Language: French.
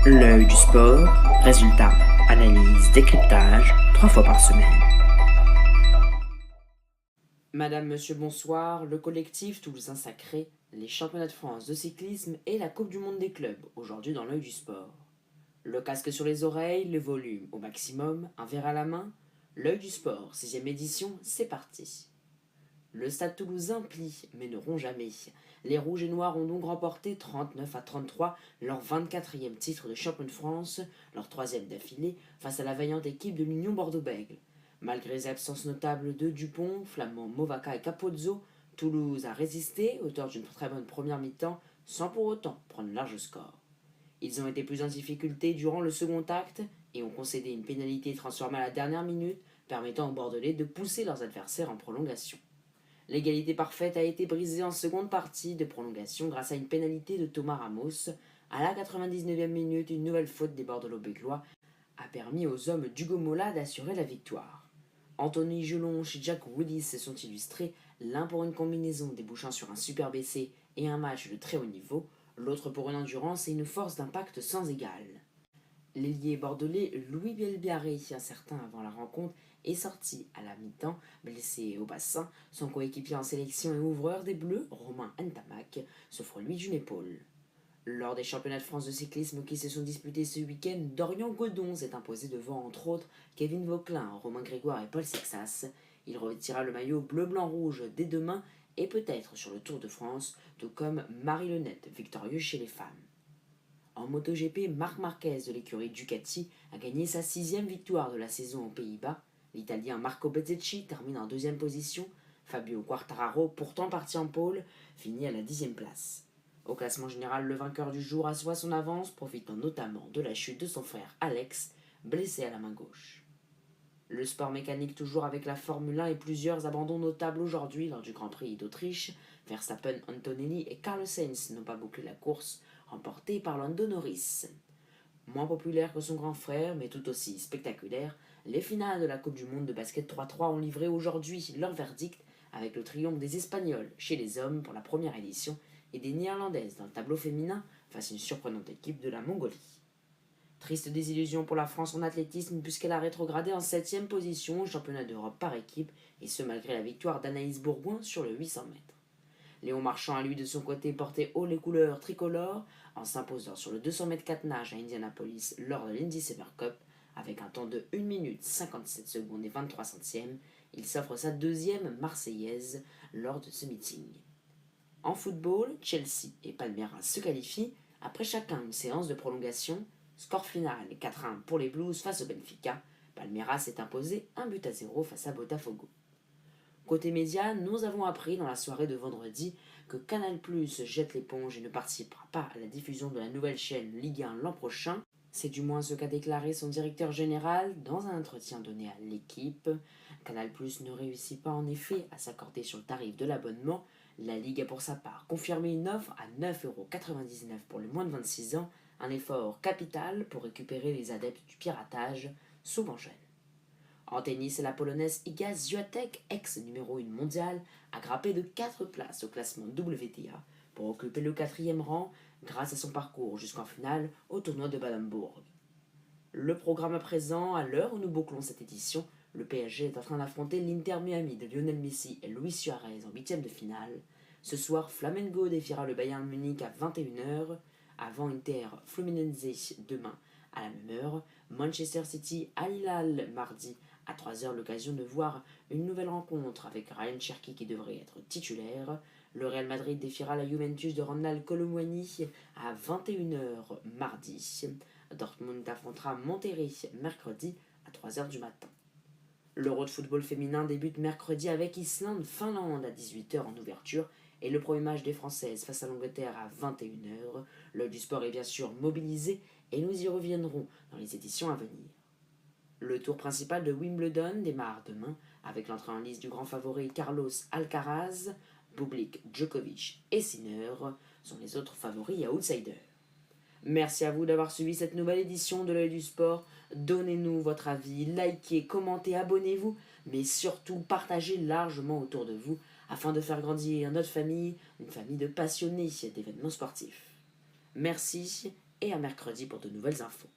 L'œil du sport, résultats, analyse, décryptage, 3 fois par semaine. Madame, Monsieur, bonsoir. Le collectif Toulousain Sacré, les championnats de France de cyclisme et la Coupe du Monde des clubs, aujourd'hui dans l'œil du sport. Le casque sur les oreilles, le volume au maximum, un verre à la main. L'œil du sport, 6ème édition, c'est parti. Le Stade Toulousain plie, mais ne rompt jamais. Les Rouges et Noirs ont donc remporté 39-33 leur 24e titre de champion de France, leur 3e d'affilée, face à la vaillante équipe de l'Union Bordeaux-Bègles. Malgré les absences notables de Dupont, Flamand, Movaca et Capozzo, Toulouse a résisté, auteur d'une très bonne première mi-temps, sans pour autant prendre un large score. Ils ont été plus en difficulté durant le second acte et ont concédé une pénalité transformée à la dernière minute, permettant aux Bordelais de pousser leurs adversaires en prolongation. L'égalité parfaite a été brisée en seconde partie de prolongation grâce à une pénalité de Thomas Ramos. À la 99e minute, une nouvelle faute des Bordelais-Béclois a permis aux hommes d'Hugo Mola d'assurer la victoire. Anthony Gelonche et Jack Willis se sont illustrés, l'un pour une combinaison débouchant sur un superbe essai et un match de très haut niveau, l'autre pour une endurance et une force d'impact sans égale. L'ailier bordelais Louis Bielbiarré, incertain avant la rencontre, est sorti à la mi-temps, blessé au bassin. Son coéquipier en sélection et ouvreur des Bleus, Romain Ntamak, souffre lui d'une épaule. Lors des championnats de France de cyclisme qui se sont disputés ce week-end, Dorian Godon s'est imposé devant, entre autres, Kevin Vauquelin, Romain Grégoire et Paul Sexas. Il revêtira le maillot bleu-blanc-rouge dès demain et peut-être sur le Tour de France, tout comme Marie Lenette, victorieux chez les femmes. En MotoGP, Marc Marquez de l'écurie Ducati a gagné sa 6e victoire de la saison aux Pays-Bas. L'Italien Marco Bezzecchi termine en 2e position. Fabio Quartararo, pourtant parti en pôle, finit à la 10e place. Au classement général, le vainqueur du jour assoit son avance, profitant notamment de la chute de son frère Alex, blessé à la main gauche. Le sport mécanique toujours avec la Formule 1 et plusieurs abandons notables aujourd'hui lors du Grand Prix d'Autriche. Verstappen, Antonelli et Carlos Sainz n'ont pas bouclé la course, remportée par Lando Norris. Moins populaire que son grand frère, mais tout aussi spectaculaire, les finales de la Coupe du Monde de basket 3-3 ont livré aujourd'hui leur verdict avec le triomphe des Espagnols chez les hommes pour la première édition et des Néerlandaises dans le tableau féminin face à une surprenante équipe de la Mongolie. Triste désillusion pour la France en athlétisme puisqu'elle a rétrogradé en 7e position au championnat d'Europe par équipe et ce malgré la victoire d'Anaïs Bourgoin sur le 800 mètres. Léon Marchand a lui de son côté porté haut les couleurs tricolores en s'imposant sur le 200 mètres 4 nages à Indianapolis lors de l'Indy Summer Cup avec un temps de 1 minute 57 secondes et 23 centièmes. Il s'offre sa 2e marseillaise lors de ce meeting. En football, Chelsea et Palmeiras se qualifient après chacun une séance de prolongation. Score final 4-1 pour les Blues face au Benfica. Palmeiras s'est imposé 1-0 face à Botafogo. Côté médias, nous avons appris dans la soirée de vendredi que Canal+ jette l'éponge et ne participera pas à la diffusion de la nouvelle chaîne Ligue 1 l'an prochain. C'est du moins ce qu'a déclaré son directeur général dans un entretien donné à l'équipe. Canal+ ne réussit pas en effet à s'accorder sur le tarif de l'abonnement. La Ligue a pour sa part confirmé une offre à 9,99€ pour les moins de 26 ans, un effort capital pour récupérer les adeptes du piratage, souvent jeunes. En tennis, la Polonaise Iga Świątek, ex-numéro 1 mondiale, a grimpé de 4 places au classement WTA pour occuper le 4e rang grâce à son parcours jusqu'en finale au tournoi de Baden-Bourg. Le programme à présent, à l'heure où nous bouclons cette édition, le PSG est en train d'affronter l'Inter Miami de Lionel Messi et Luis Suarez en 8e de finale. Ce soir, Flamengo défiera le Bayern Munich à 21h, avant Inter Fluminense demain à la même heure, Manchester City Al Hilal mardi à 3h, l'occasion de voir une nouvelle rencontre avec Ryan Cherki qui devrait être titulaire. Le Real Madrid défiera la Juventus de Ronald Colomwani à 21h mardi. Dortmund affrontera Monterrey mercredi à 3h du matin. L'Euro de football féminin débute mercredi avec Islande-Finlande à 18h en ouverture et le premier match des Françaises face à l'Angleterre à 21h. L'œil du sport est bien sûr mobilisé et nous y reviendrons dans les éditions à venir. Le tour principal de Wimbledon démarre demain avec l'entrée en lice du grand favori Carlos Alcaraz. Bublik, Djokovic et Sinner sont les autres favoris à outsiders. Merci à vous d'avoir suivi cette nouvelle édition de l'œil du sport. Donnez-nous votre avis, likez, commentez, abonnez-vous, mais surtout partagez largement autour de vous afin de faire grandir notre famille, une famille de passionnés d'événements sportifs. Merci et à mercredi pour de nouvelles infos.